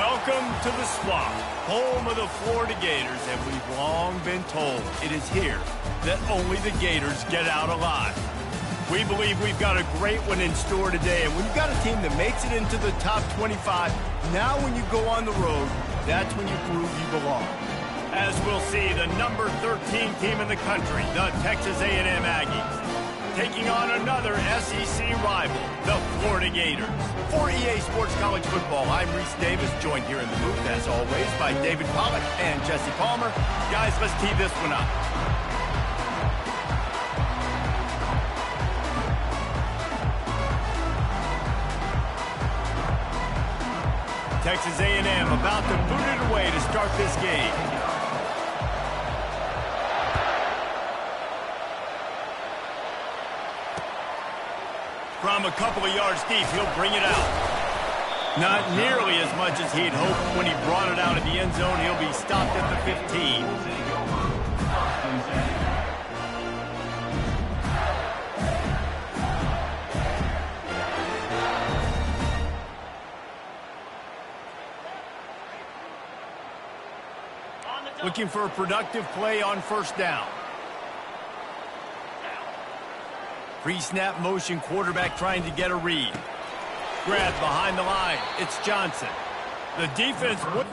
Welcome to the Swamp, home of the Florida Gators, and we've long been told it is here that only the Gators get out alive. We believe we've got a great one in store today, and when you've got a team that makes it into the top 25, now when you go on the road, that's when you prove you belong. As we'll see, the number 13 team in the country, the Texas A&M Aggies, taking on another SEC rival, the Florida Gators. For EA Sports College Football, I'm Reese Davis, joined here in the booth, as always, by David Pollack and Jesse Palmer. Guys, let's tee this one up. Texas A&M about to boot it away to start this game. From a couple of yards deep, he'll bring it out. Not nearly as much as he'd hoped when he brought it out of the end zone. He'll be stopped at the 15. Looking for a productive play on first down. Pre-snap motion, quarterback trying to get a read. Grab behind the line. It's Johnson. The defense would...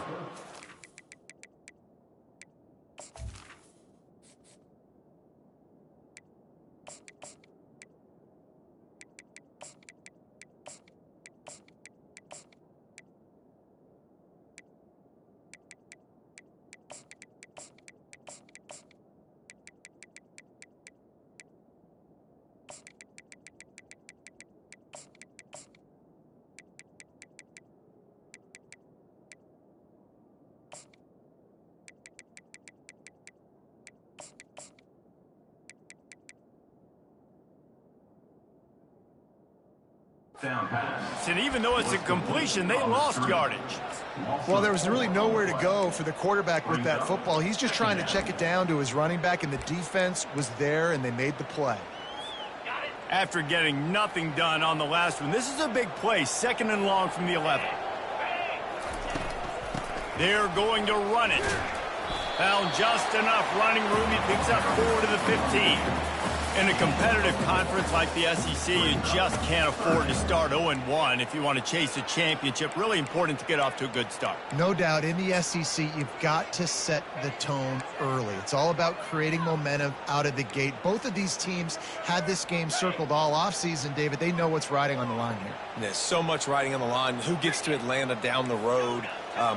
And even though it's a completion, they lost yardage. Well, there was really nowhere to go for the quarterback with that football. He's just trying to check it down to his running back, and the defense was there, and they made the play. After getting nothing done on the last one, this is a big play, 2nd and long from the 11. They're going to run it. Found just enough running room. He picks up 4 to the 15. In a competitive conference like the SEC, you just can't afford to start 0-1 if you want to chase a championship. Really important to get off to a good start. No doubt, in the SEC, you've got to set the tone early. It's all about creating momentum out of the gate. Both of these teams had this game circled all offseason, David. They know what's riding on the line here. There's so much riding on the line. Who gets to Atlanta down the road?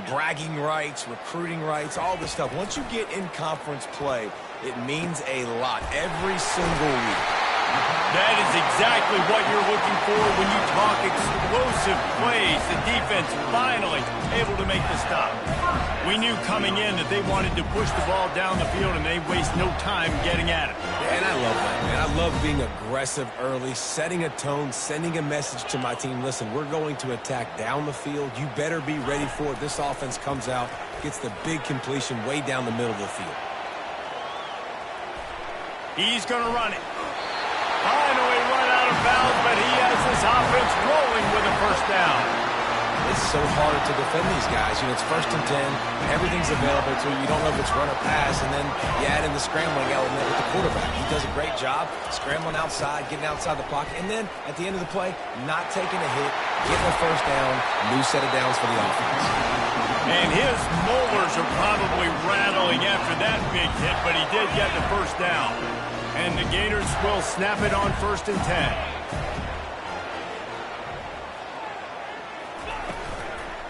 Bragging rights, recruiting rights, all this stuff. Once you get in conference play, it means a lot every single week. That is exactly what you're looking for when you talk explosive plays. The defense finally able to make the stop. We knew coming in that they wanted to push the ball down the field, and they waste no time getting at it. And I love that, man. I love being aggressive early, setting a tone, sending a message to my team. Listen, we're going to attack down the field. You better be ready for it. This offense comes out, gets the big completion way down the middle of the field. He's going to run it. Finally run out of bounds, but he has this offense rolling with a first down. It's so hard to defend these guys. You know, it's 1st and 10. Everything's available to you. You don't know if it's run or pass, and then you add in the scrambling element with the quarterback. He does a great job scrambling outside, getting outside the pocket, and then at the end of the play, not taking a hit, getting a first down, new set of downs for the offense. And his molars are probably rattling after that big hit, but he did get the first down. And the Gators will snap it on 1st and 10.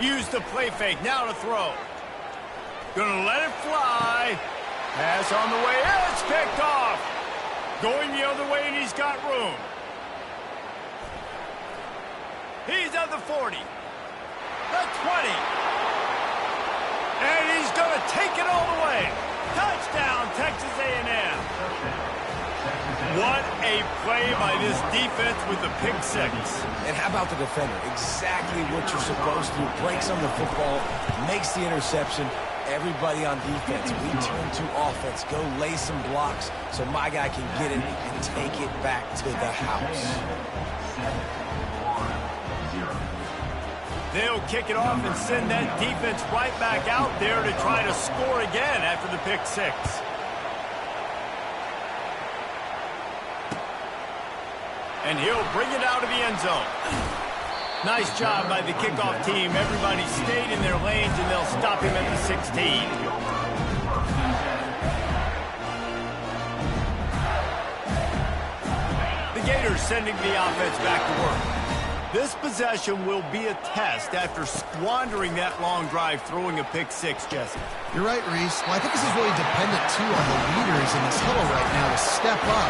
Use the play fake, now to throw. Gonna let it fly. Pass on the way, it's picked off. Going the other way, and he's got room. He's at the 40. The 20. And he's gonna take it all the way. Touchdown, Texas A&M. What a play by this defense with the pick six. And how about the defender? Exactly what you're supposed to do. Breaks on the football, makes the interception. Everybody on defense, we turn to offense. Go lay some blocks so my guy can get it and take it back to the house. They'll kick it off and send that defense right back out there to try to score again after the pick six. And he'll bring it out of the end zone. Nice job by the kickoff team. Everybody stayed in their lanes, and they'll stop him at the 16. The Gators sending the offense back to work. This possession will be a test after squandering that long drive throwing a pick six, Jesse. You're right, Reese. Well, I think this is really dependent, too, on the leaders in this huddle right now to step up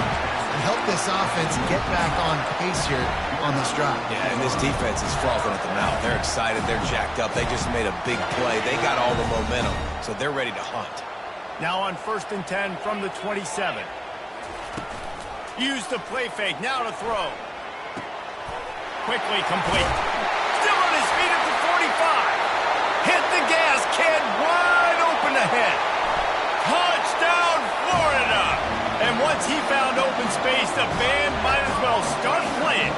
and help this offense get back on pace here on this drive. Yeah, and this defense is frothing at the mouth. They're excited. They're jacked up. They just made a big play. They got all the momentum, so they're ready to hunt. Now on 1st and 10 from the 27. Use the play fake. Now to throw. Quickly complete. Still on his feet at the 45. Hit the gas, kid. Wide open ahead. Touchdown, Florida. And once he found open space, the band might as well start playing.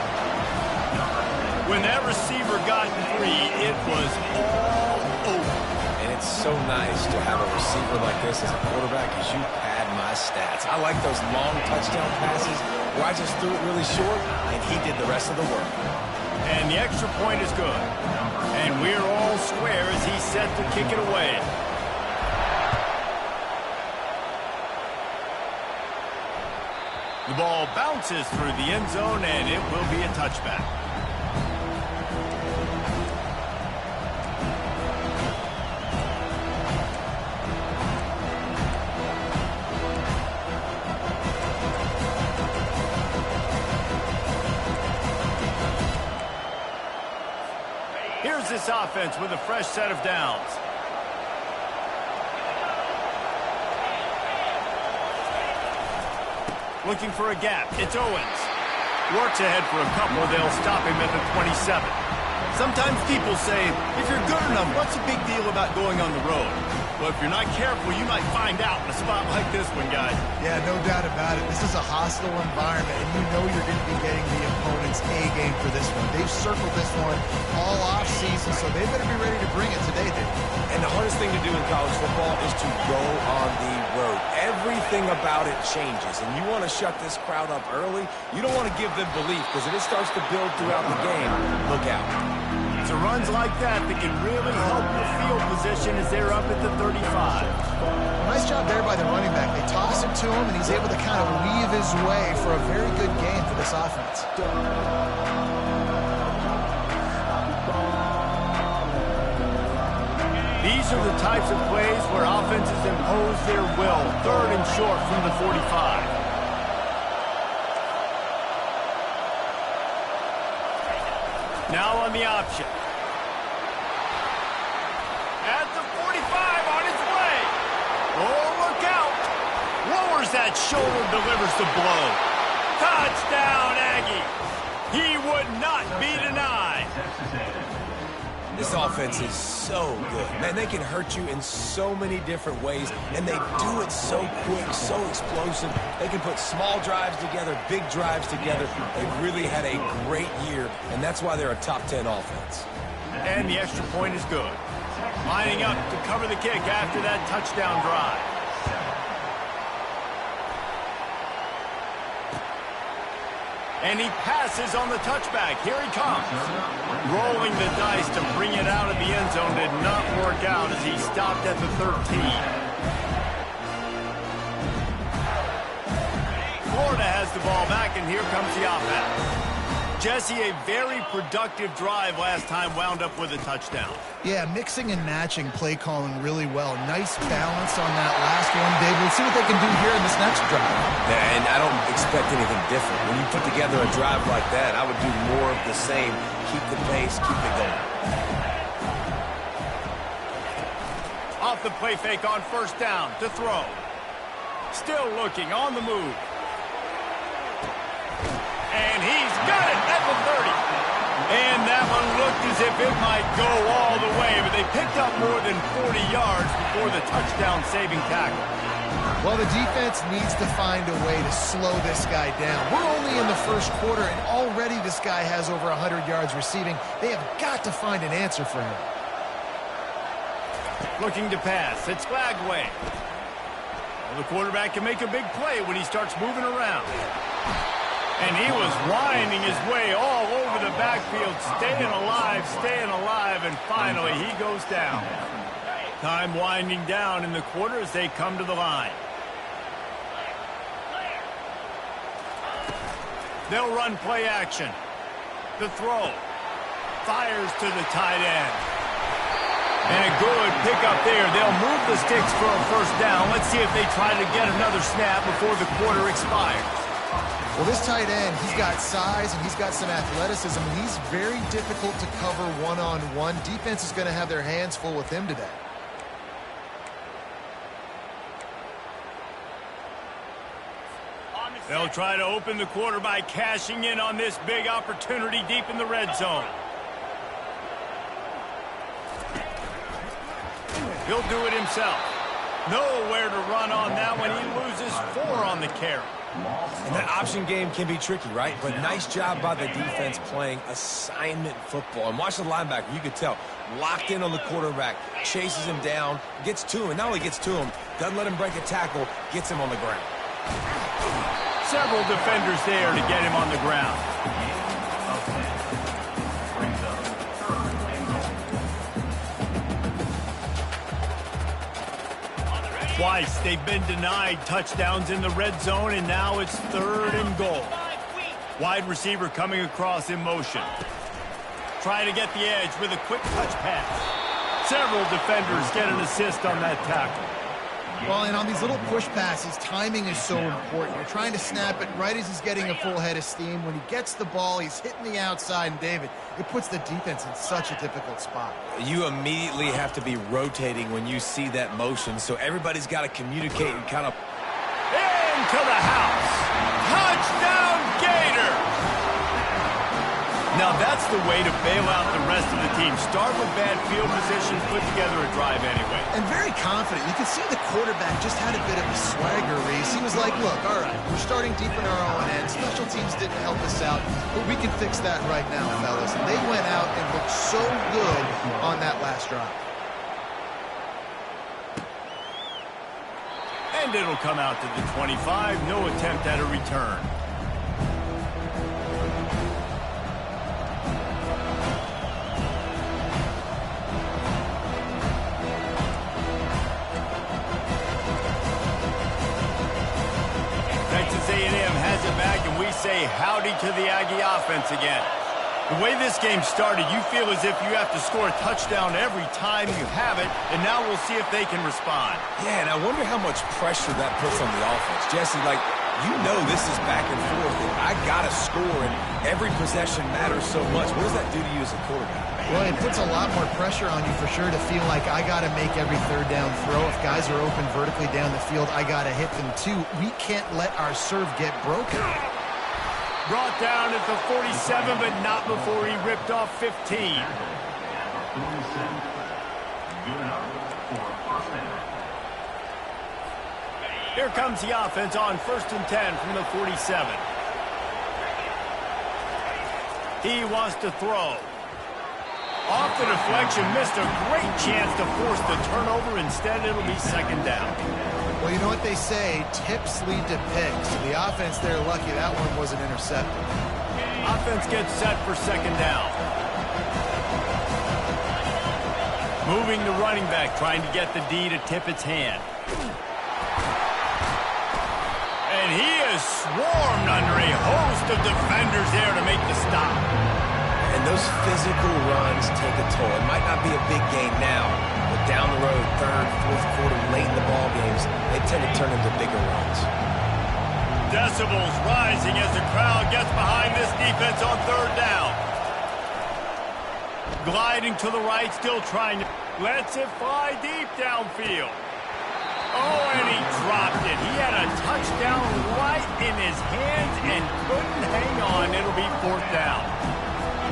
When that receiver got free, it was all over. And it's so nice to have a receiver like this as a quarterback because you pad my stats. I like those long touchdown passes where I just threw it really short, and he did the rest of the work. And the extra point is good. And we're all square as he's set to kick it away. The ball bounces through the end zone, and it will be a touchback. Here's this offense with a fresh set of downs. Looking for a gap. It's Owens. Works ahead for a couple. They'll stop him at the 27. Sometimes people say, if you're good enough, what's the big deal about going on the road? Well, if you're not careful, you might find out in a spot like this one, guys. Yeah, no doubt about it. This is a hostile environment, and you know you're going to be getting the opponent's A-game for this one. They've circled this one all off-season, so they better be ready to bring it today, dude. And the hardest thing to do in college football is to go on the road. Everything about it changes, and you want to shut this crowd up early. You don't want to give them belief, because if it starts to build throughout the game, look out. It's a runs like that can really help the field position as they're up at the 35. Nice job there by the running back. They toss it to him, and he's able to kind of weave his way for a very good gain for this offense. These are the types of plays where offenses impose their will. 3rd and short from the 45. Now on the option. At the 45, on his way. Oh, look out. Lowers that shoulder, delivers the blow. Touchdown, Aggie. He would not be denied. This offense is so good. Man, they can hurt you in so many different ways, and they do it so quick, so explosive. They can put small drives together, big drives together. They've really had a great year, and that's why they're a top 10 offense. And the extra point is good. Lining up to cover the kick after that touchdown drive. And he passes on the touchback. Here he comes. Rolling the dice to bring it out of the end zone did not work out as he stopped at the 13. Florida has the ball back, and here comes the offense. Jesse, a very productive drive last time wound up with a touchdown. Yeah, mixing and matching play calling really well. Nice balance on that last one, Dave. We'll see what they can do here in this next drive. Yeah, and I don't expect anything different. When you put together a drive like that, I would do more of the same. Keep the pace, keep it going. Off the play fake on 1st down to throw. Still looking on the move. And he's got it at the 30. And that one looked as if it might go all the way, but they picked up more than 40 yards before the touchdown-saving tackle. Well, the defense needs to find a way to slow this guy down. We're only in the first quarter, and already this guy has over 100 yards receiving. They have got to find an answer for him. Looking to pass. It's Flagway. Well, the quarterback can make a big play when he starts moving around. And he was winding his way all over the backfield, staying alive, and finally he goes down. Time winding down in the quarter as they come to the line. They'll run play action. The throw. Fires to the tight end. And a good pickup there. They'll move the sticks for a first down. Let's see if they try to get another snap before the quarter expires. Well, this tight end, he's got size and he's got some athleticism. And he's very difficult to cover one-on-one. Defense is going to have their hands full with him today. They'll try to open the quarter by cashing in on this big opportunity deep in the red zone. He'll do it himself. Nowhere to run on that one. He loses 4 on the carry. And that option game can be tricky, right? But nice job by the defense playing assignment football. And watch the linebacker. You could tell. Locked in on the quarterback. Chases him down. Gets to him. And not only gets to him, doesn't let him break a tackle. Gets him on the ground. Several defenders there to get him on the ground. Twice they've been denied touchdowns in the red zone, and now it's 3rd and goal. Wide receiver coming across in motion. Trying to get the edge with a quick touch pass. Several defenders get an assist on that tackle. Well, and on these little push passes, timing is so important. You're trying to snap it right as he's getting a full head of steam. When he gets the ball, he's hitting the outside, and David, it puts the defense in such a difficult spot. You immediately have to be rotating when you see that motion, so everybody's got to communicate and kind of... Into the house. Touchdown, Gators! Now that's the way to bail out the rest of the team. Start with bad field position, put together a drive anyway. And very confident. You can see the quarterback just had a bit of a swagger, Reese. He was like, look, all right, we're starting deep in our own end. Special teams didn't help us out, but we can fix that right now, fellas. And they went out and looked so good on that last drive. And it'll come out to the 25. No attempt at a return. Texas A&M has it back, and we say howdy to the Aggie offense again. The way this game started, you feel as if you have to score a touchdown every time you have it, and now we'll see if they can respond. Yeah, and I wonder how much pressure that puts on the offense. Jesse, like, you know this is back and forth, and I got to score, and every possession matters so much. What does that do to you as a quarterback? Well, it puts a lot more pressure on you for sure to feel like I got to make every 3rd down throw. If guys are open vertically down the field, I got to hit them too. We can't let our serve get broken. Brought down at the 47, but not before he ripped off 15. Here comes the offense on 1st and 10 from the 47. He wants to throw. Off the deflection, missed a great chance to force the turnover. Instead, it'll be 2nd down. Well, you know what they say, tips lead to picks. So the offense, they're lucky that one wasn't intercepted. Offense gets set for 2nd down. Moving the running back, trying to get the D to tip its hand. And he is swarmed under a host of defenders there to make the stop. And those physical runs take a toll. It might not be a big gain now, but down the road, 3rd, 4th quarter, late in the ball games, they tend to turn into bigger runs. Decibels rising as the crowd gets behind this defense on 3rd down. Gliding to the right, still trying to... Lets it fly deep downfield. Oh, and he dropped it. He had a touchdown right in his hands and couldn't hang on. It'll be 4th down.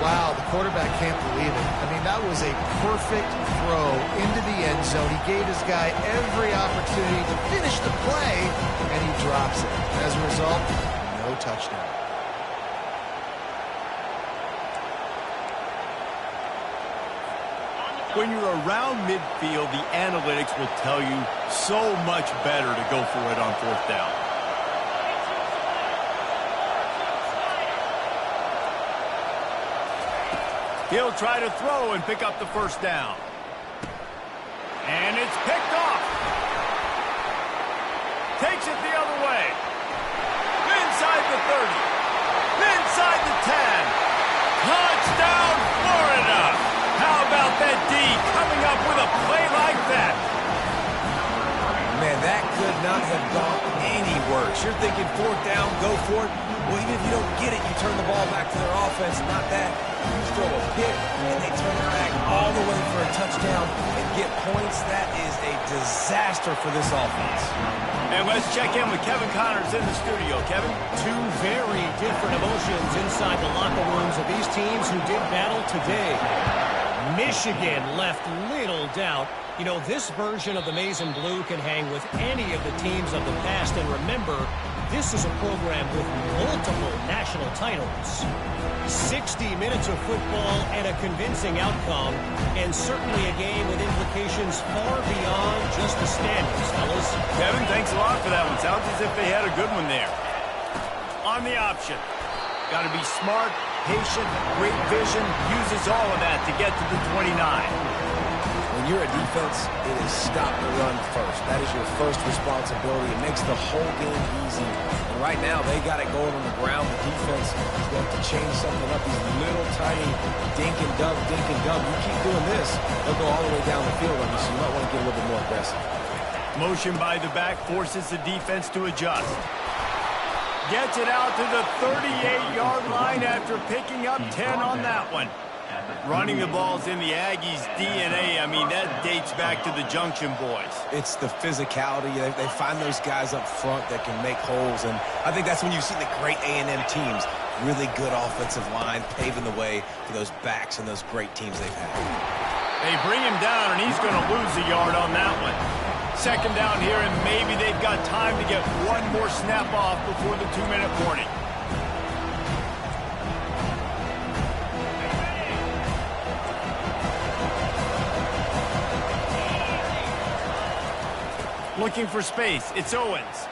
Wow, the quarterback can't believe it. I mean, that was a perfect throw into the end zone. He gave his guy every opportunity to finish the play, and he drops it. As a result, no touchdown. When you're around midfield, the analytics will tell you so much better to go for it on fourth down. He'll try to throw and pick up the first down. And it's picked off. Takes it the other way. Inside the 30. Inside the 10. Touchdown, Florida. How about that D coming up with a play like that? Man, that could not have gone any worse. You're thinking fourth down, go for it. Well, even if you don't get it, you turn the ball back to their offense. Not that. You throw a pick, and they turn it back all the way for a touchdown and get points. That is a disaster for this offense. And let's check in with Kevin Connors in the studio. Kevin? Two very different emotions inside the locker rooms of these teams who did battle today. Michigan left little doubt. You know, this version of the Maize and Blue can hang with any of the teams of the past. And remember, this is a program with multiple national titles. 60 minutes of football and a convincing outcome, and certainly a game with implications far beyond just the standings, fellas. Kevin, thanks a lot for that one. Sounds as if they had a good one there. On the option. Got to be smart, patient, great vision, uses all of that to get to the 29. When you're a defense, it is stop the run first. That is your first responsibility. It makes the whole game easy. And right now, they got it going on the ground. The defense is going to change something up. These little tiny dink and dunk, dink and dunk. You keep doing this, they'll go all the way down the field on you, so you might want to get a little bit more aggressive. Motion by the back forces the defense to adjust. Gets it out to the 38-yard line after picking up 10 on that one. Running the ball's in the Aggies' DNA. I mean, that dates back to the Junction boys. It's the physicality. They find those guys up front that can make holes, and I think that's when you see the great A&M teams. Really good offensive line, paving the way for those backs and those great teams they've had. They bring him down, and he's going to lose a yard on that one. Second down here, and maybe they've got time to get one more snap off before the 2-minute warning. Looking for space. It's Owens.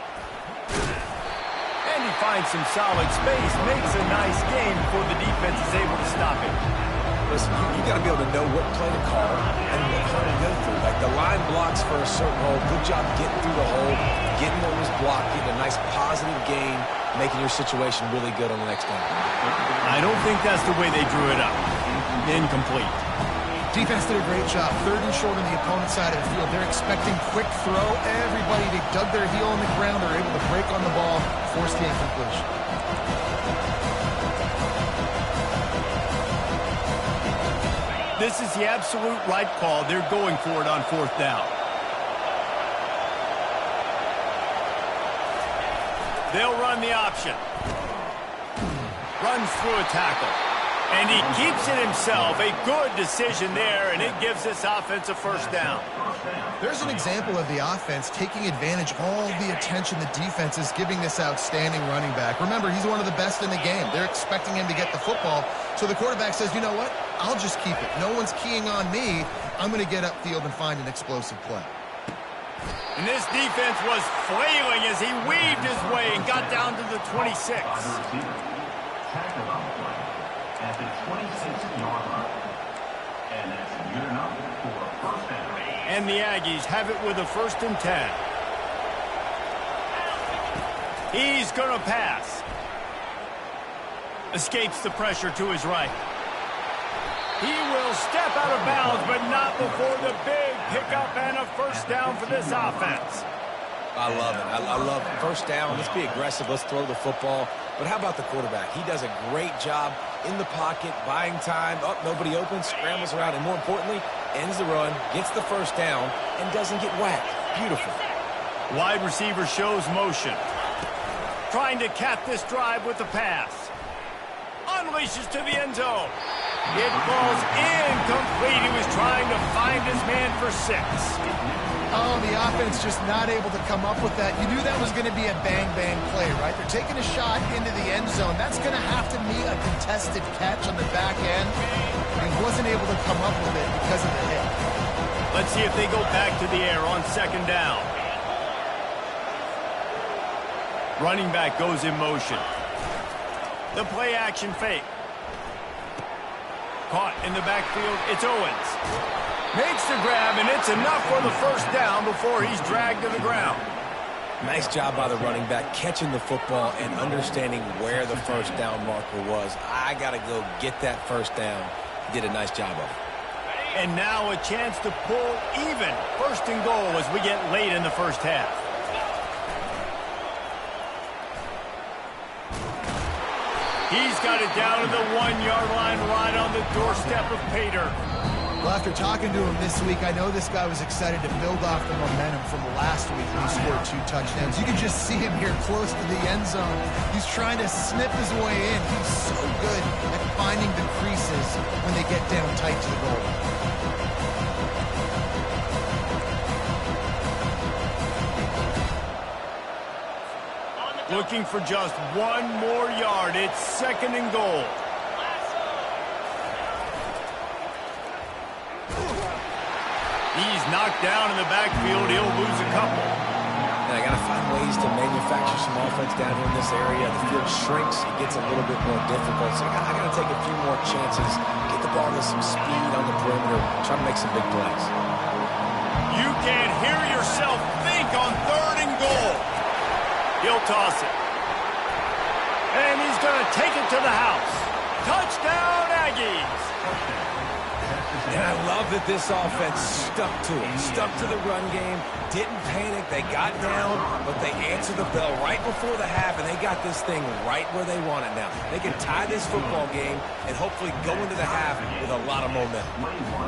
And he finds some solid space. Makes a nice game before the defense is able to stop him. Listen, you got to be able to know what play to call and what hole to go through. Like the line blocks for a certain hole. Good job getting through the hole, getting what was blocked, getting a nice positive gain, making your situation really good on the next down. I don't think that's the way they drew it up. Incomplete. Defense did a great job. Third and short on the opponent's side of the field. They're expecting quick throw. Everybody, they dug their heel on the ground. They're able to break on the ball, force the incompletion. This is the absolute right call. They're going for it on fourth down. They'll run the option. Runs through a tackle. And he keeps it himself. A good decision there, and it gives this offense a first down. There's an example of the offense taking advantage of all the attention the defense is giving this outstanding running back. Remember, he's one of the best in the game. They're expecting him to get the football. So the quarterback says, you know what? I'll just keep it. No one's keying on me. I'm going to get upfield and find an explosive play. And this defense was flailing as he weaved his way and got down to the 26. At the 26-yard line. And that's good enough for a first down. And the Aggies have it with a 1st and 10. He's going to pass. Escapes the pressure to his right. He will step out of bounds, but not before the big pickup and a first down for this offense. I love it. I love it. First down. Let's be aggressive. Let's throw the football. But how about the quarterback? He does a great job in the pocket, buying time. Oh, nobody open, scrambles around, and more importantly, ends the run, gets the first down, and doesn't get whacked. Beautiful. Wide receiver shows motion. Trying to cap this drive with the pass. unleashes to the end zone. It falls incomplete. He was trying to find his man for 6. Oh, the offense just not able to come up with that. You knew that was going to be a bang-bang play, right? They're taking a shot into the end zone. That's going to have to be a contested catch on the back end. He wasn't able to come up with it because of the hit. Let's see if they go back to the air on 2nd down. Running back goes in motion. The play action fake. Caught in the backfield, it's Owens. Makes the grab, and it's enough for the 1st down before he's dragged to the ground. Nice job by the running back catching the football and understanding where the 1st down marker was. I got to go get that 1st down. He did a nice job of it. And now a chance to pull even 1st and goal as we get late in the 1st half. He's got it down to the 1-yard line right on the doorstep of Pater. Well, after talking to him this week, I know this guy was excited to build off the momentum from last week when he scored 2 touchdowns. You can just see him here close to the end zone. He's trying to snip his way in. He's so good at finding the creases when they get down tight to the goal. Looking for just 1 more yard. It's 2nd and goal. He's knocked down in the backfield. He'll lose a couple. And I got to find ways to manufacture some offense down here in this area. The field shrinks. It gets a little bit more difficult. So I got to take a few more chances. Get the ball with some speed on the perimeter. Try to make some big plays. You can't hear yourself think on 3rd and goal. He'll toss it. And he's going to take it to the house. Touchdown, Aggies. And I love that this offense stuck to it. Stuck to the run game. Didn't panic. They got down, but they answered the bell right before the half, and they got this thing right where they want it now. They can tie this football game and hopefully go into the half with a lot of momentum.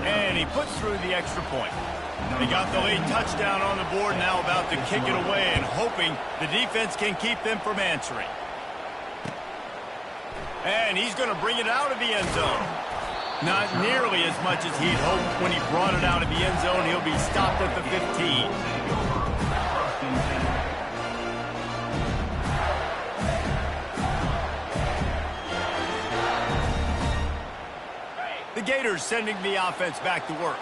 And he puts through the extra point. They got the late touchdown on the board, now about to kick it away and hoping the defense can keep them from answering. And he's going to bring it out of the end zone. Not nearly as much as he'd hoped when he brought it out of the end zone. He'll be stopped at the 15. The Gators sending the offense back to work.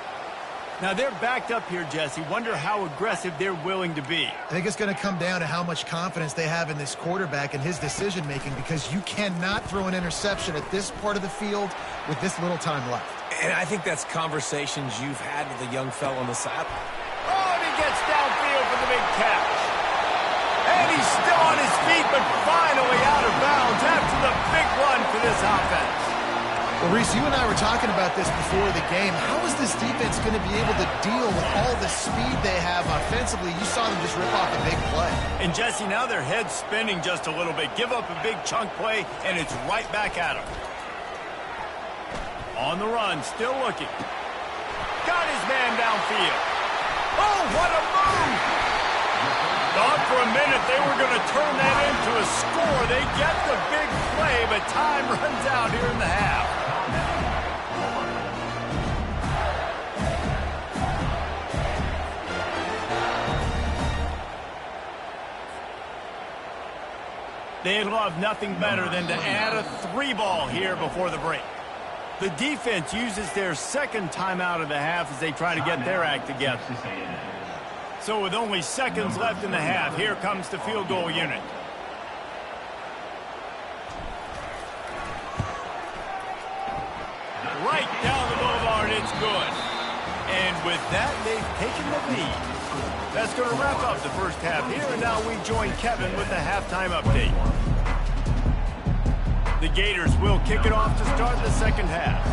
Now, they're backed up here, Jesse. Wonder how aggressive they're willing to be. I think it's going to come down to how much confidence they have in this quarterback and his decision-making, because you cannot throw an interception at this part of the field with this little time left. And I think that's conversations you've had with the young fellow on the side. Oh, and he gets downfield for the big catch. And he's still on his feet, but finally out of bounds after the big run for this offense. Well, Reese, you and I were talking about this before the game. How is this defense going to be able to deal with all the speed they have offensively? You saw them just rip off a big play. And, Jesse, now their head's spinning just a little bit. Give up a big chunk play, and it's right back at them. On the run, still looking. Got his man downfield. Oh, what a move! Thought for a minute they were going to turn that into a score. They get the big play, but time runs out here in the half. They'd love nothing better than to add a 3-ball here before the break. The defense uses their 2nd timeout of the half as they try to get their act together. So with only seconds left in the half, here comes the field goal unit. Right down the boulevard, it's good. And with that, they've taken the lead. That's going to wrap up the first half here, and now we join Kevin with the halftime update. The Gators will kick it off to start the 2nd half.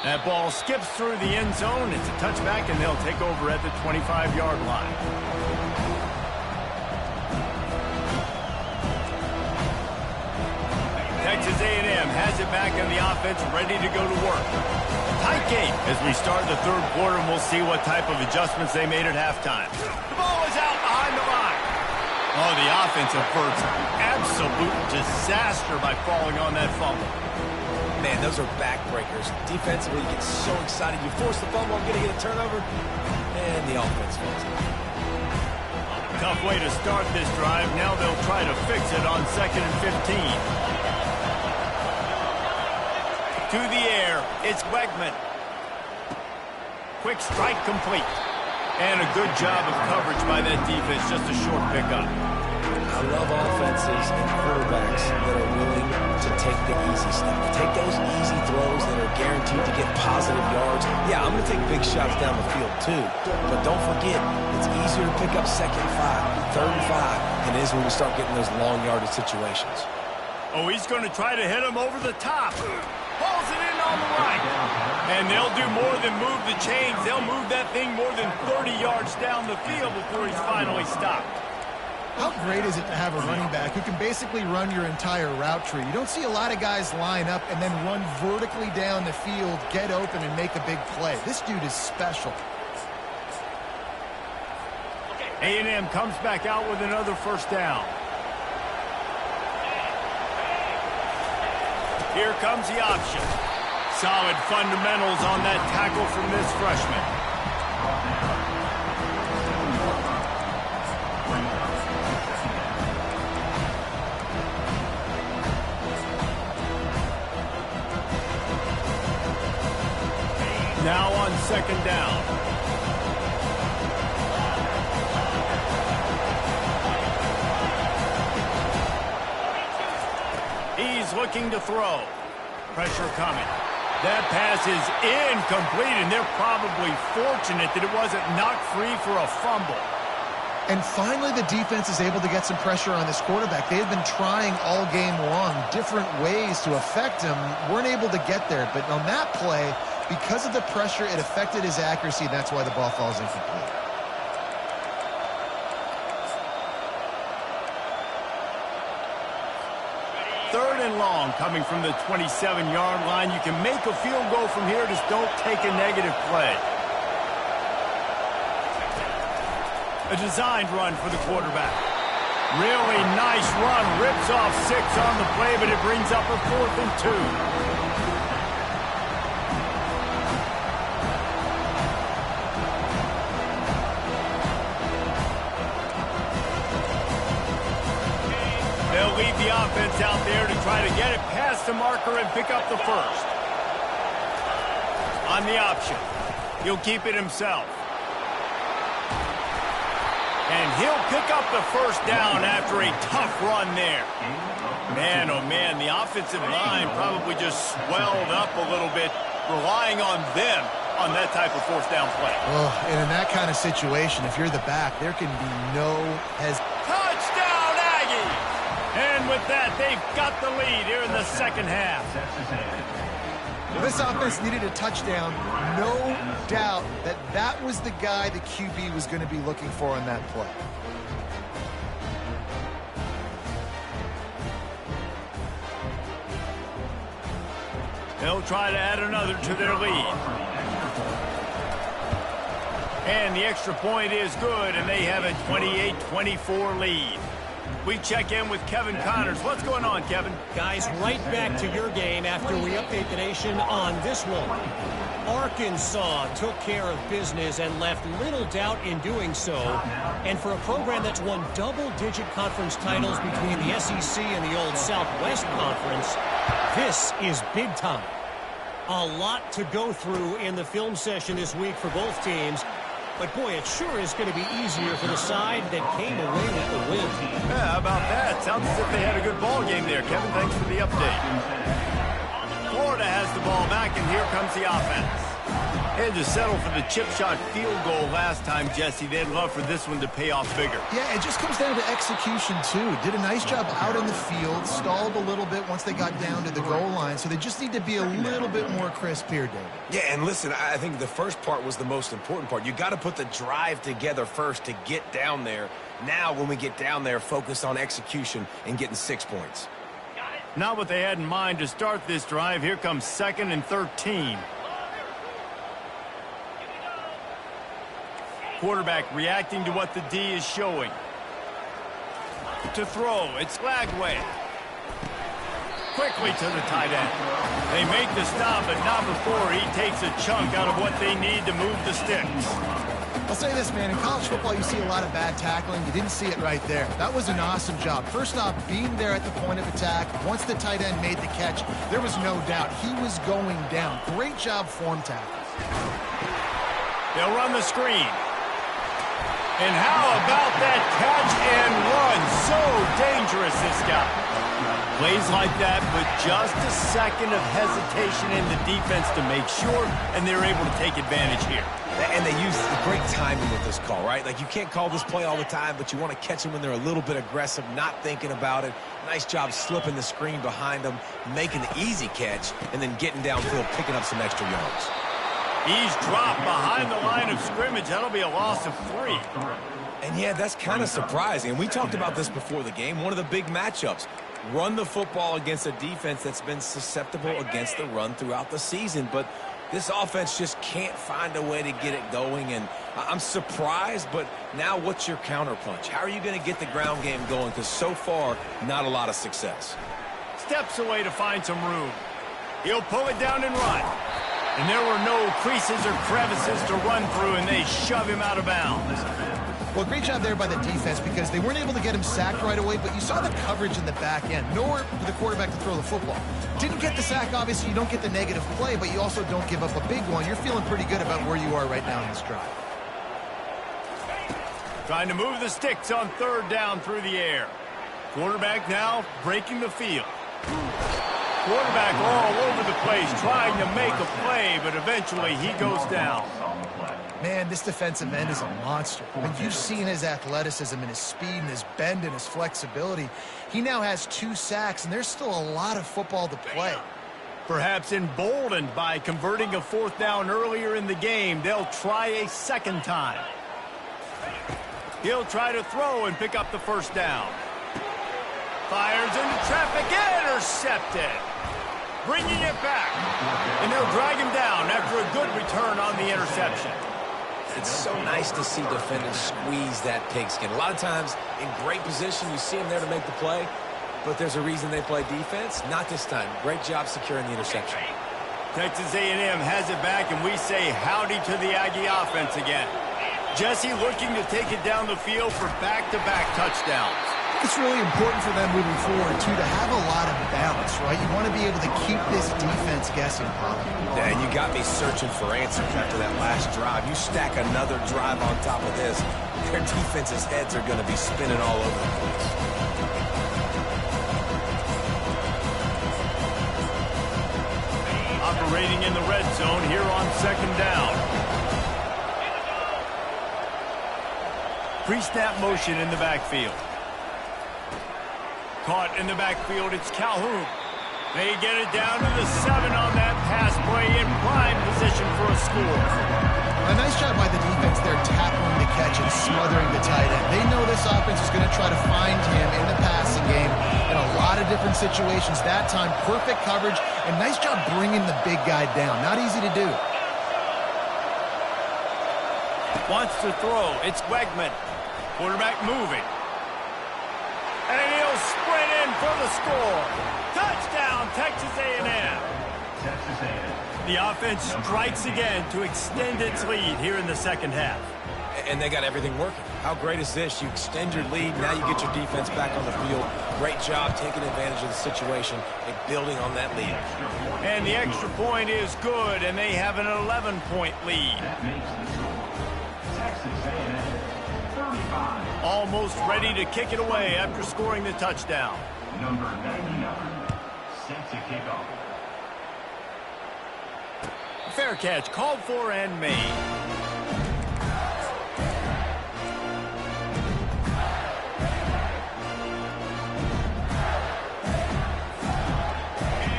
That ball skips through the end zone. It's a touchback, and they'll take over at the 25-yard line. Texas A&M has it back on the offense, ready to go to work. Tight game as we start the 3rd quarter, and we'll see what type of adjustments they made at halftime. The ball is out behind the line. Oh, the offense averts absolute disaster by falling on that fumble. Man, those are backbreakers. Defensively, you get so excited. You force the fumble, I'm going to get a turnover, and the offense falls out. Tough way to start this drive. Now they'll try to fix it on 2nd and 15. To the air, it's Wegman. Quick strike complete. And a good job of coverage by that defense, just a short pickup. I love offenses and quarterbacks that are willing to take the easy stuff, to take those easy throws that are guaranteed to get positive yards. Yeah, I'm going to take big shots down the field too, but don't forget, it's easier to pick up 2nd and 5, 3rd and 5 than it is when we start getting those long yardage situations. Oh, he's going to try to hit him over the top. Pulls it in on the right. And they'll do more than move the chains. They'll move that thing more than 30 yards down the field before he's finally stopped. How great is it to have a running back who can basically run your entire route tree? You don't see a lot of guys line up and then run vertically down the field, get open, and make a big play. This dude is special. A&M comes back out with another first down. Here comes the option. Solid fundamentals on that tackle from this freshman. Now on 2nd down. He's looking to throw. Pressure coming. That pass is incomplete, and they're probably fortunate that it wasn't knocked free for a fumble. And finally, the defense is able to get some pressure on this quarterback. They have been trying all game long different ways to affect him. Weren't able to get there, but on that play, because of the pressure, it affected his accuracy, and that's why the ball falls incomplete. Third and long coming from the 27-yard line. You can make a field goal from here, just don't take a negative play. A designed run for the quarterback. Really nice run. Rips off 6 on the play, but it brings up a 4th and 2. They'll leave the offense out there to try to get it past the marker and pick up the first. On the option, he'll keep it himself. And he'll pick up the first down after a tough run there. Man, oh man, the offensive line probably just swelled up a little bit, relying on them on that type of 4th down play. Well, and in that kind of situation, if you're the back, there can be no hesitation. Touchdown, Aggie! And with that, they've got the lead here in the 2nd half. Well, this offense needed a touchdown. No doubt that that was the guy the QB was going to be looking for on that play. They'll try to add another to their lead. And the extra point is good, and they have a 28-24 lead. We check in with Kevin Connors. What's going on, Kevin? Guys, right back to your game after we update the nation on this one. Arkansas took care of business and left little doubt in doing so. And for a program that's won double-digit conference titles between the SEC and the old Southwest Conference, this is big time. A lot to go through in the film session this week for both teams. But, boy, it sure is going to be easier for the side that came away with the win. Yeah, how about that? Sounds as if they had a good ball game there. Kevin, thanks for the update. Florida has the ball back, and here comes the offense. They had to settle for the chip shot field goal last time, Jesse. They'd love for this one to pay off bigger. Yeah, it just comes down to execution, too. Did a nice job out in the field, stalled a little bit once they got down to the goal line, so they just need to be a little bit more crisp here, David. Yeah, and listen, I think the first part was the most important part. You got to put the drive together first to get down there. Now, when we get down there, focus on execution and getting 6 points. Not what they had in mind to start this drive. Here comes 2nd and 13. Quarterback reacting to what the D is showing. To throw, it's Lagway. Quickly to the tight end. They make the stop, but not before he takes a chunk out of what they need to move the sticks. I'll say this, man. In college football, you see a lot of bad tackling. You didn't see it right there. That was an awesome job. First off, being there at the point of attack. Once the tight end made the catch, there was no doubt he was going down. Great job form tackle. They'll run the screen. And how about that catch and run? So dangerous, this guy. Plays like that with just a second of hesitation in the defense to make sure, and they're able to take advantage here. And they use great timing with this call, right? Like, you can't call this play all the time, but you want to catch them when they're a little bit aggressive, not thinking about it. Nice job slipping the screen behind them, making the easy catch, and then getting downfield, picking up some extra yards. He's dropped behind the line of scrimmage. That'll be a loss of 3. And, yeah, that's kind of surprising. And we talked about this before the game. One of the big matchups. Run the football against a defense that's been susceptible against the run throughout the season. But this offense just can't find a way to get it going. And I'm surprised, but now what's your counterpunch? How are you going to get the ground game going? Because so far, not a lot of success. Steps away to find some room. He'll pull it down and run. And there were no creases or crevices to run through, and they shove him out of bounds. Well, great job there by the defense because they weren't able to get him sacked right away, but you saw the coverage in the back end. Nowhere for the quarterback to throw the football. Didn't get the sack, obviously. You don't get the negative play, but you also don't give up a big one. You're feeling pretty good about where you are right now in this drive. Trying to move the sticks on 3rd down through the air. Quarterback now breaking the field. Quarterback all over the place trying to make a play, but eventually he goes down. Man, this defensive end is a monster. I mean, you've seen his athleticism and his speed and his bend and his flexibility. He now has 2 sacks, and there's still a lot of football to play. Perhaps emboldened by converting a 4th down earlier in the game, they'll try a 2nd time. He'll try to throw and pick up the 1st down. Fires into traffic, intercepted. Bringing it back. And they'll drag him down after a good return on the interception. It's so nice to see defenders squeeze that pigskin. A lot of times, in great position, you see them there to make the play, but there's a reason they play defense. Not this time. Great job securing the interception. Texas A&M has it back, and we say howdy to the Aggie offense again. Jesse looking to take it down the field for back-to-back touchdowns. It's really important for them moving forward, too, to have a lot of balance, right? You want to be able to keep this defense guessing, Bob. Yeah, and you got me searching for answers after that last drive. You stack another drive on top of this, their defense's heads are going to be spinning all over the place. Operating in the red zone here on 2nd down. Pre-snap motion in the backfield. Caught in the backfield, it's Calhoun. They get it down to the 7 on that pass play in prime position for a score. A nice job by the defense there tackling the catch and smothering the tight end. They know this offense is going to try to find him in the passing game in a lot of different situations. That time, perfect coverage, and nice job bringing the big guy down. Not easy to do. Wants to throw, it's Wegman. Quarterback moving. And he'll sprint in for the score. Touchdown, Texas A&M. Texas A&M. The offense strikes again to extend its lead here in the 2nd half. And they got everything working. How great is this? You extend your lead, now you get your defense back on the field. Great job taking advantage of the situation and building on that lead. And the extra point is good, and they have an 11-point lead. That makes the score. Texas A&M 35. Almost ready to kick it away after scoring the touchdown. Number 99, set to kick off. Fair catch called for and made.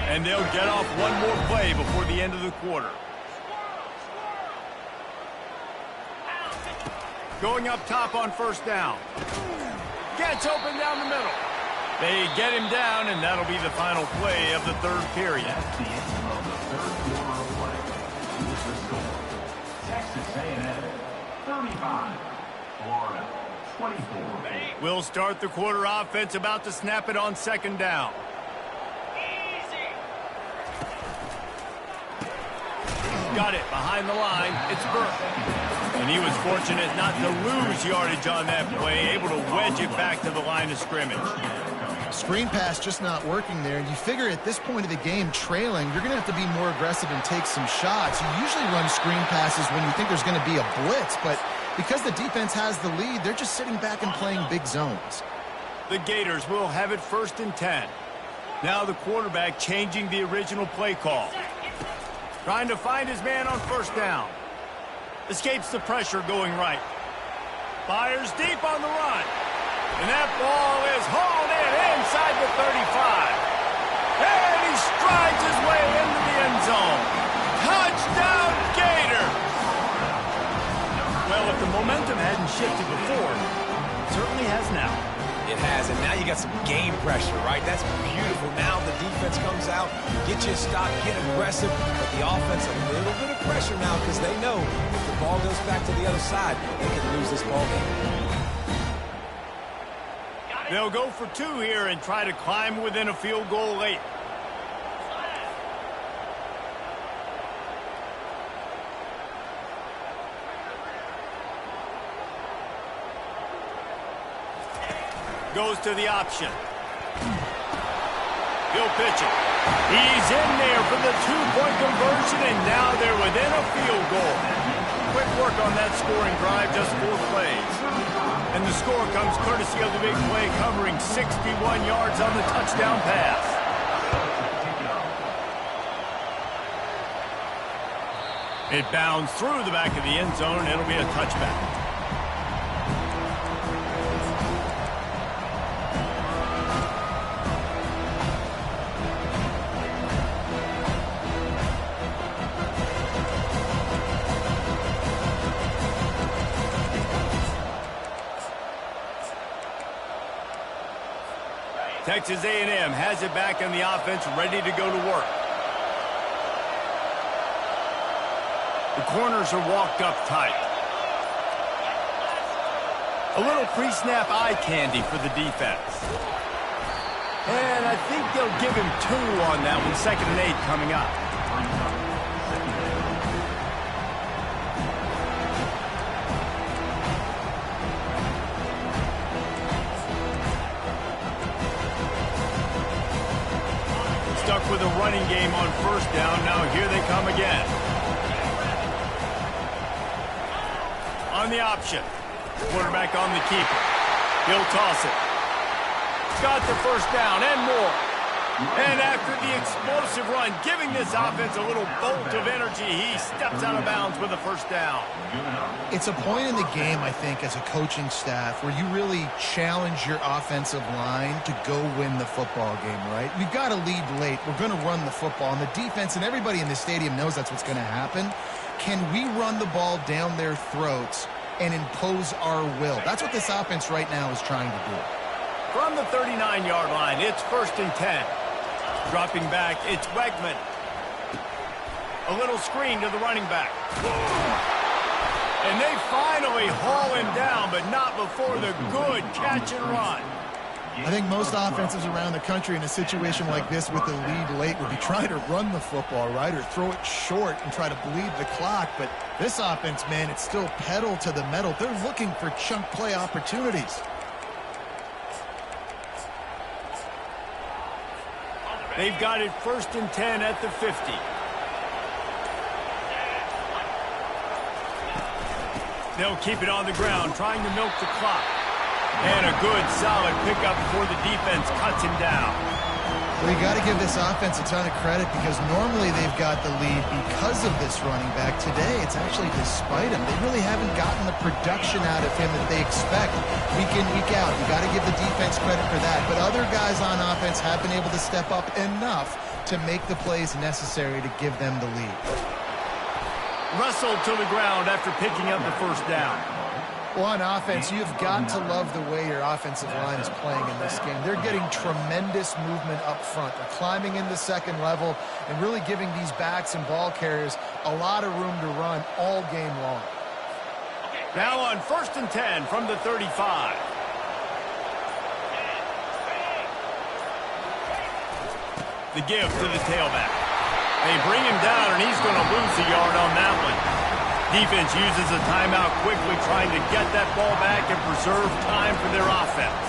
And they'll get off one more play before the end of the quarter. Going up top on 1st down. Gets open down the middle. They get him down, and that'll be the final play of the 3rd period. That's the end of the 3rd quarter of play. Here's the score. Texas A&M 35, Florida 24. We'll start the quarter offense, about to snap it on second down. Got it behind the line. It's Burke. And he was fortunate not to lose yardage on that play, able to wedge it back to the line of scrimmage. Screen pass just not working there. And you figure at this point of the game, trailing, you're going to have to be more aggressive and take some shots. You usually run screen passes when you think there's going to be a blitz, but because the defense has the lead, they're just sitting back and playing big zones. The Gators will have it 1st and 10. Now the quarterback changing the original play call. Trying to find his man on 1st down. Escapes the pressure going right. Fires deep on the run. And that ball is hauled in inside the 35. And he strides his way into the end zone. Touchdown, Gator! Well, if the momentum hadn't shifted before, it certainly has now. It has, and now you got some game pressure, right? That's beautiful. Now the defense comes out, get you a stop, get aggressive, but the offense a little bit of pressure now because they know if the ball goes back to the other side, they can lose this ball game. They'll go for 2 here and try to climb within a field goal late. Goes to the option. He'll pitch it. He's in there for the 2-point conversion, and now they're within a field goal. Quick work on that scoring drive, just 4 plays. And the score comes courtesy of the big play, covering 61 yards on the touchdown pass. It bounds through the back of the end zone, and it'll be a touchback. Texas A&M has it back on the offense, ready to go to work. The corners are walked up tight. A little pre-snap eye candy for the defense. And I think they'll give him 2 on that one, 2nd and 8 coming up. Stuck with a running game on 1st down. Now here they come again. On the option. Quarterback on the keeper. He'll toss it. Got the 1st down and more. And after the explosive run, giving this offense a little bolt of energy, he steps out of bounds with a 1st down. It's a point in the game, I think, as a coaching staff where you really challenge your offensive line to go win the football game, right? We've got to lead late. We're going to run the football. And the defense and everybody in the stadium knows that's what's going to happen. Can we run the ball down their throats and impose our will? That's what this offense right now is trying to do. From the 39-yard line, it's 1st and 10. Dropping back, it's Wegman. A little screen to the running back. And they finally haul him down, but not before the good catch and run. I think most offenses around the country in a situation like this with the lead late would be trying to run the football, right, or throw it short and try to bleed the clock. But this offense, man, it's still pedal to the metal. They're looking for chunk play opportunities. They've got it 1st and 10 at the 50. They'll keep it on the ground, trying to milk the clock. And a good, solid pickup before the defense cuts him down. Well, you got to give this offense a ton of credit because normally they've got the lead because of this running back. Today, it's actually despite him. They really haven't gotten the production out of him that they expect week in, week out. You got to give the defense credit for that. But other guys on offense have been able to step up enough to make the plays necessary to give them the lead. Wrestled to the ground after picking up the 1st down. Well, on offense, you've got to love the way your offensive line is playing in this game. They're getting tremendous movement up front. They're climbing in the 2nd level and really giving these backs and ball carriers a lot of room to run all game long. Now on 1st and 10 from the 35. The give to the tailback. They bring him down, and he's going to lose a yard on that one. Defense uses a timeout quickly, trying to get that ball back and preserve time for their offense.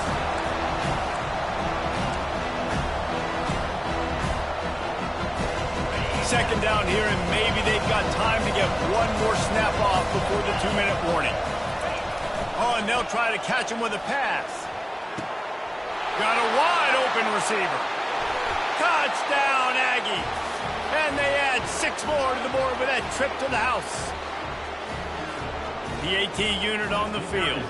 Second down here, and maybe they've got time to get one more snap off before the 2-minute warning. Oh, and they'll try to catch him with a pass. Got a wide-open receiver. Touchdown, Aggies. And they add 6 more to the board with that trip to the house. The AT unit on the field.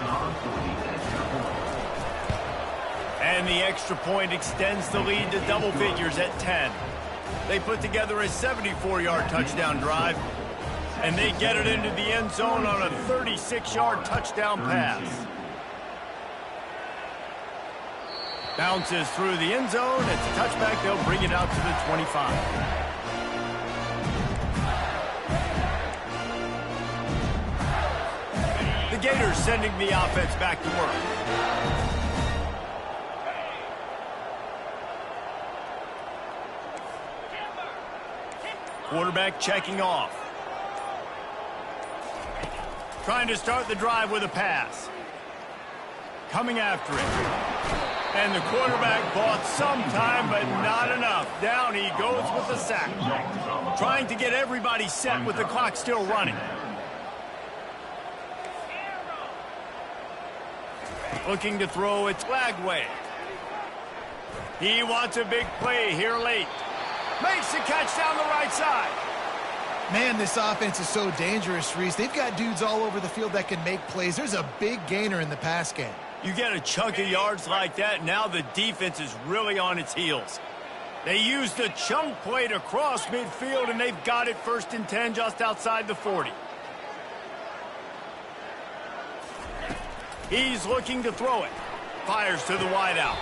And the extra point extends the lead to double figures at 10. They put together a 74-yard touchdown drive, and they get it into the end zone on a 36-yard touchdown pass. Bounces through the end zone. It's a touchback. They'll bring it out to the 25. The Gators sending the offense back to work. Quarterback checking off. Trying to start the drive with a pass. Coming after it. And the quarterback bought some time, but not enough. Down he goes with the sack. Trying to get everybody set with the clock still running. Looking to throw, it's Lagway. He wants a big play here late. Makes the catch down the right side. Man, this offense is so dangerous, Reese. They've got dudes all over the field that can make plays. There's a big gainer in the pass game. You get a chunk of yards like that, now the defense is really on its heels. They used the chunk play to cross midfield, and they've got it 1st and 10 just outside the 40. He's looking to throw it. Fires to the wideout.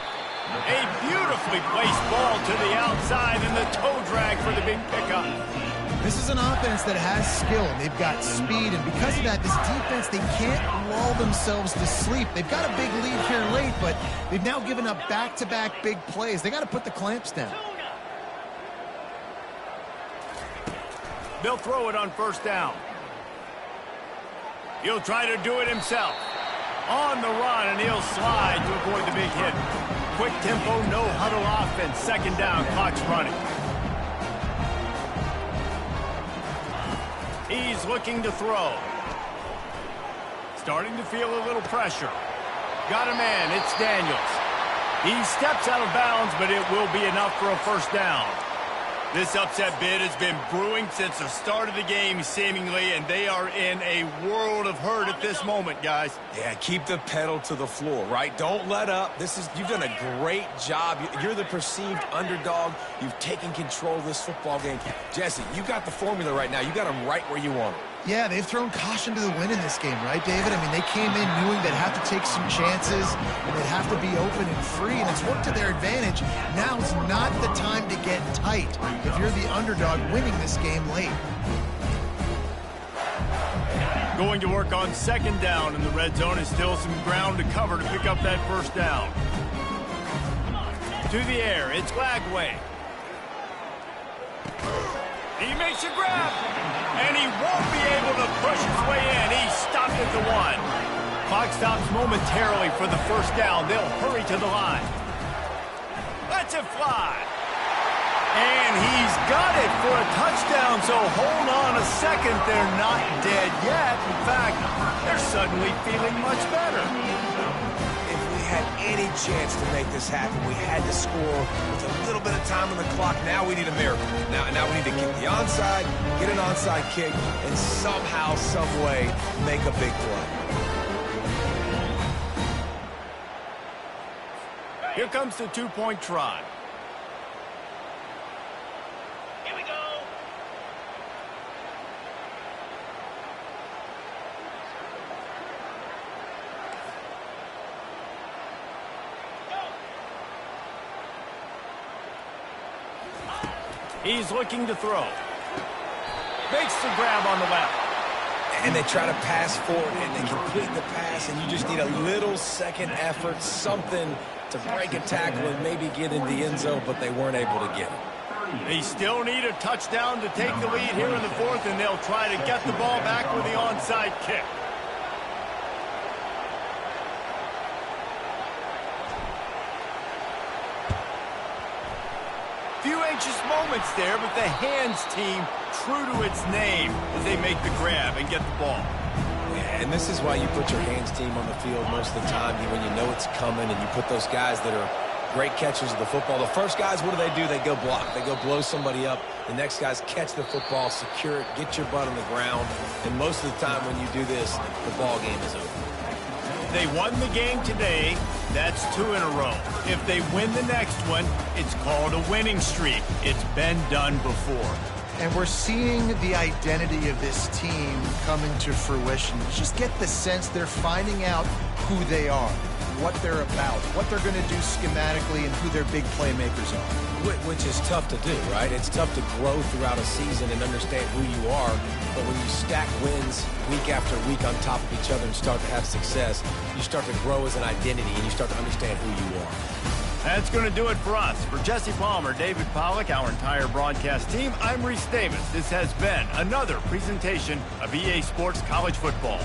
A beautifully placed ball to the outside, and the toe drag for the big pickup. This is an offense that has skill, and they've got speed, and because of that, this defense, they can't lull themselves to sleep. They've got a big lead here late, but they've now given up back-to-back big plays. They got to put the clamps down. They'll throw it on 1st down. He'll try to do it himself. On the run, and he'll slide to avoid the big hit. Quick tempo, no huddle offense. 2nd down, clock's running. He's looking to throw. Starting to feel a little pressure. Got a man, it's Daniels. He steps out of bounds, but it will be enough for a 1st down. This upset bid has been brewing since the start of the game, seemingly, and they are in a world of hurt at this moment, guys. Yeah, keep the pedal to the floor, right? Don't let up. You've done a great job. You're the perceived underdog. You've taken control of this football game. Jesse, you got the formula right now. You got them right where you want them. Yeah, they've thrown caution to the wind in this game, right, David? I mean, they came in knowing they'd have to take some chances, and they'd have to be open and free, and it's worked to their advantage. Now's not the time to get tight if you're the underdog winning this game late. Going to work on 2nd down in the red zone, is still some ground to cover to pick up that 1st down. To the air, it's Lagway. He makes a grab, and he won't be able to push his way in. He's stopped at the 1. Clock stops momentarily for the 1st down. They'll hurry to the line. Lets it fly. And he's got it for a touchdown, so hold on a second. They're not dead yet. In fact, they're suddenly feeling much better. If we had any chance to make this happen, we had to score with a little bit of time on the clock. Now we need a miracle. Now we need to kick the onside, get an onside kick, and somehow, some way, make a big play. Here comes the 2-point try. Here we go. He's looking to throw. Makes the grab on the left. and they try to pass for it, and they complete the pass, and you just need a little second effort, something to break a tackle and maybe get in the end zone, but they weren't able to get it. They still need a touchdown to take the lead here in the fourth, and they'll try to get the ball back with the onside kick. Few anxious moments there, but the hands team true to its name as they make the grab and get the ball. Yeah, and this is why you put your hands team on the field most of the time when you know it's coming, and you put those guys that are great catchers of the football. The first guys, what do? They go block. They go blow somebody up. The next guys catch the football, secure it, get your butt on the ground. And most of the time when you do this, the ball game is over. They won the game today. That's 2 in a row. If they win the next one, it's called a winning streak. It's been done before. And we're seeing the identity of this team coming to fruition. You just get the sense they're finding out who they are, what they're about, what they're going to do schematically, and who their big playmakers are. Which is tough to do, right? It's tough to grow throughout a season and understand who you are. But when you stack wins week after week on top of each other and start to have success, you start to grow as an identity and you start to understand who you are. That's going to do it for us. For Jesse Palmer, David Pollack, our entire broadcast team, I'm Reese Davis. This has been another presentation of EA Sports College Football.